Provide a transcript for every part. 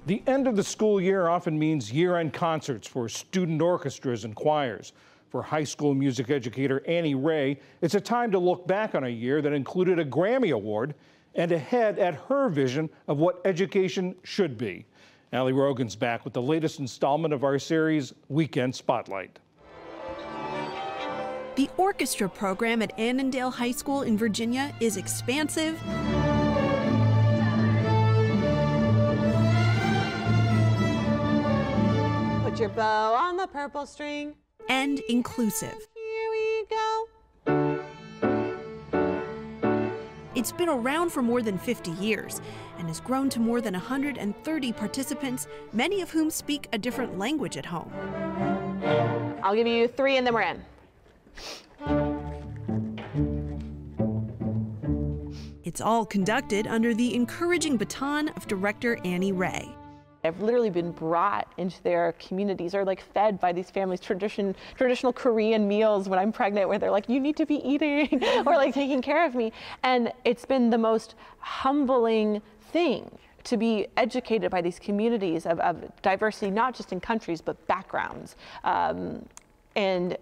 The end of the school year often means year-end concerts for student orchestras and choirs. For high school music educator Annie Ray, it's a time to look back on a year that included a Grammy Award and ahead at her vision of what education should be. Allie Rogin's back with the latest installment of our series, Weekend Spotlight. The orchestra program at Annandale High School in Virginia is expansive, put your bow on the purple string, and inclusive. Here we go. It's been around for more than 50 years and has grown to more than 130 participants, many of whom speak a different language at home. I'll give you 3 and then we're in. It's all conducted under the encouraging baton of director Annie Ray. I've literally been brought into their communities or like fed by these families traditional Korean meals when I'm pregnant, where they're like, you need to be eating or like taking care of me. And it's been the most humbling thing to be educated by these communities of diversity, not just in countries, but backgrounds and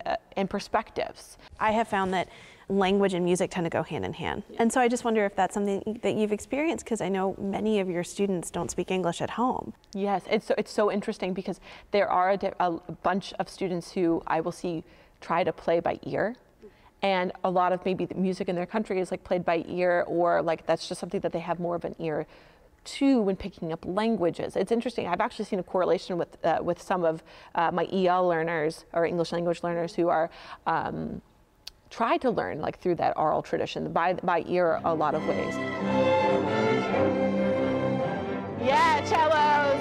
perspectives. I have found that language and music tend to go hand in hand. And so I just wonder if that's something that you've experienced, because I know many of your students don't speak English at home. Yes, it's so interesting because there are a bunch of students who I will see try to play by ear. And a lot of maybe the music in their country is like played by ear, or like that's just something that they have more of an ear to when picking up languages. It's interesting. I've actually seen a correlation with some of my EL learners or English language learners who are try to learn like through that oral tradition by ear a lot of ways. Yeah, cellos.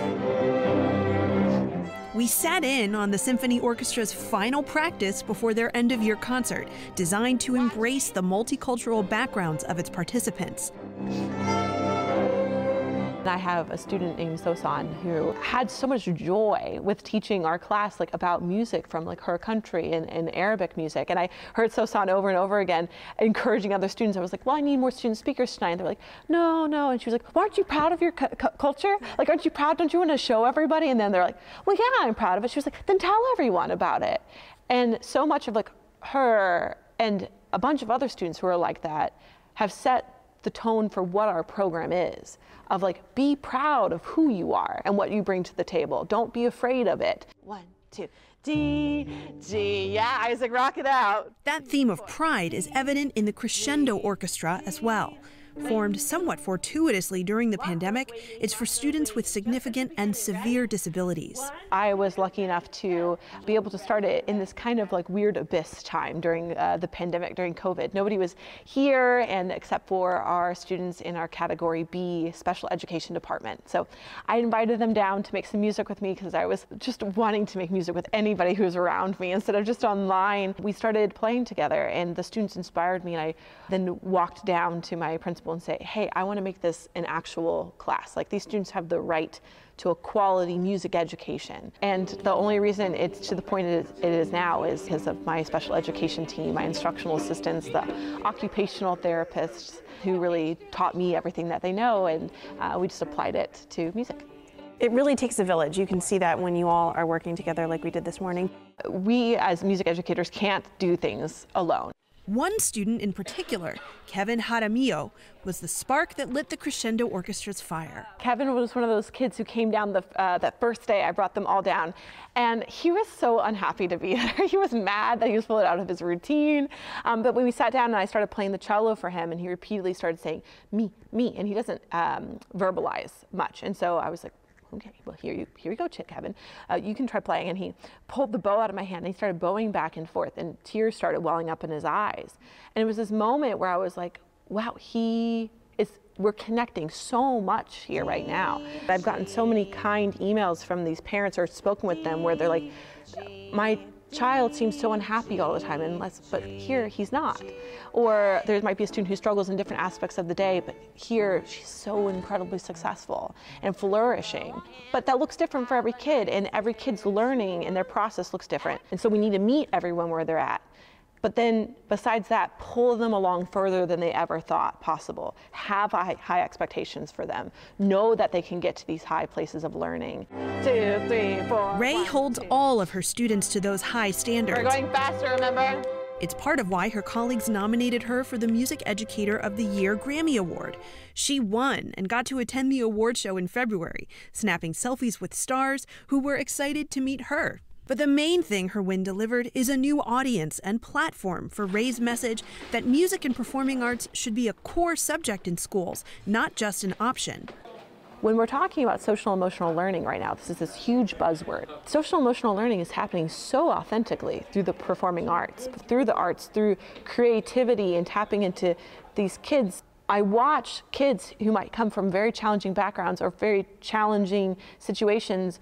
We sat in on the Symphony Orchestra's final practice before their end-of-year concert, designed to embrace the multicultural backgrounds of its participants. I have a student named Sosan who had so much joy with teaching our class like about music from like her country and Arabic music. And I heard Sosan over and over again encouraging other students. I was like, well, I need more student speakers tonight. And they're like, no, no. And she was like, well, aren't you proud of your culture? Like, aren't you proud? Don't you want to show everybody? And then they're like, well, yeah, I'm proud of it. She was like, then tell everyone about it. And so much of like her and a bunch of other students who are like that have set the tone for what our program is, of like, be proud of who you are and what you bring to the table. Don't be afraid of it. 1, 2, D, G, yeah, Isaac, rock it out. That theme of pride is evident in the Crescendo Orchestra as well. Formed somewhat fortuitously during the pandemic, it's for students with significant and severe disabilities. I was lucky enough to be able to start it in this kind of like weird abyss time during the pandemic, during COVID. Nobody was here, and except for our students in our Category B special education department. So I invited them down to make some music with me because I was just wanting to make music with anybody who was around me instead of just online. We started playing together, and the students inspired me, and I then walked down to my principal and say, hey, I want to make this an actual class. Like, these students have the right to a quality music education. And the only reason it's to the point it is now is because of my special education team, my instructional assistants, the occupational therapists who really taught me everything that they know, and we just applied it to music. It really takes a village. You can see that when you all are working together like we did this morning. We as music educators can't do things alone. One student in particular, Kevin Jaramillo, was the spark that lit the Crescendo Orchestra's fire. Kevin was one of those kids who came down that first day I brought them all down, and he was so unhappy to be there. He was mad that he was pulled out of his routine, but when we sat down and I started playing the cello for him, and he repeatedly started saying, me, and he doesn't verbalize much, and so I was like, okay, well, here you go, Kevin. You can try playing. And he pulled the bow out of my hand, and he started bowing back and forth, and tears started welling up in his eyes. And it was this moment where I was like, wow, we're connecting so much here right now. I've gotten so many kind emails from these parents or spoken with them where they're like, my child seems so unhappy all the time, but here he's not. Or there might be a student who struggles in different aspects of the day, but here she's so incredibly successful and flourishing. But that looks different for every kid, and every kid's learning and their process looks different. And so we need to meet everyone where they're at But then besides that, pull them along further than they ever thought possible. Have high expectations for them. Know that they can get to these high places of learning. 2, 3, 4. Ray holds all of her students to those high standards. We're going faster, remember? It's part of why her colleagues nominated her for the Music Educator of the Year Grammy Award. She won and got to attend the award show in February, snapping selfies with stars who were excited to meet her. But the main thing her win delivered is a new audience and platform for Ray's message that music and performing arts should be a core subject in schools, not just an option. When we're talking about social emotional learning right now, this is this huge buzzword. Social emotional learning is happening so authentically through the performing arts, through creativity and tapping into these kids. I watch kids who might come from very challenging backgrounds or very challenging situations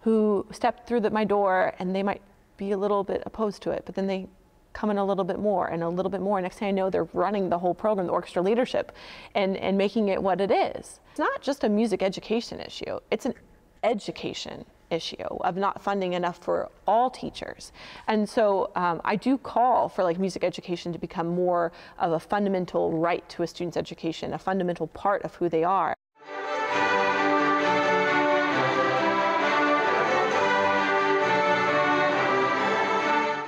who step through my door and they might be a little bit opposed to it, but then they come in a little bit more and a little bit more. Next thing I know, they're running the whole program, the orchestra leadership, and making it what it is. It's not just a music education issue, it's an education issue of not funding enough for all teachers. And so I do call for music education to become more of a fundamental right to a student's education, a fundamental part of who they are.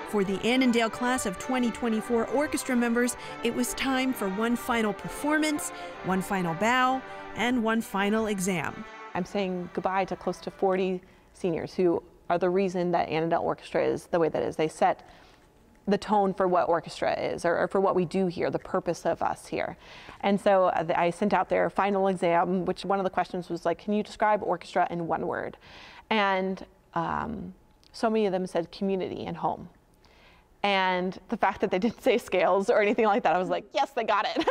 For the Annandale class of 2024 orchestra members, it was time for one final performance, one final bow, and one final exam. I'm saying goodbye to close to 40 seniors who are the reason that Annandale Orchestra is the way that it is. They set the tone for what orchestra is, or for what we do here, the purpose of us here. And so I sent out their final exam, which one of the questions was can you describe orchestra in one word? And so many of them said community and home. And the fact that they didn't say scales or anything like that, I was like, yes, they got it.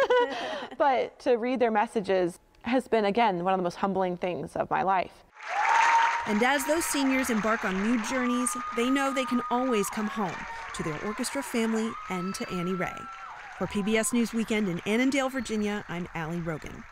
But to read their messages has been, again, one of the most humbling things of my life. And as those seniors embark on new journeys, they know they can always come home to their orchestra family and to Annie Ray. For PBS News Weekend in Annandale, Virginia, I'm Rogin.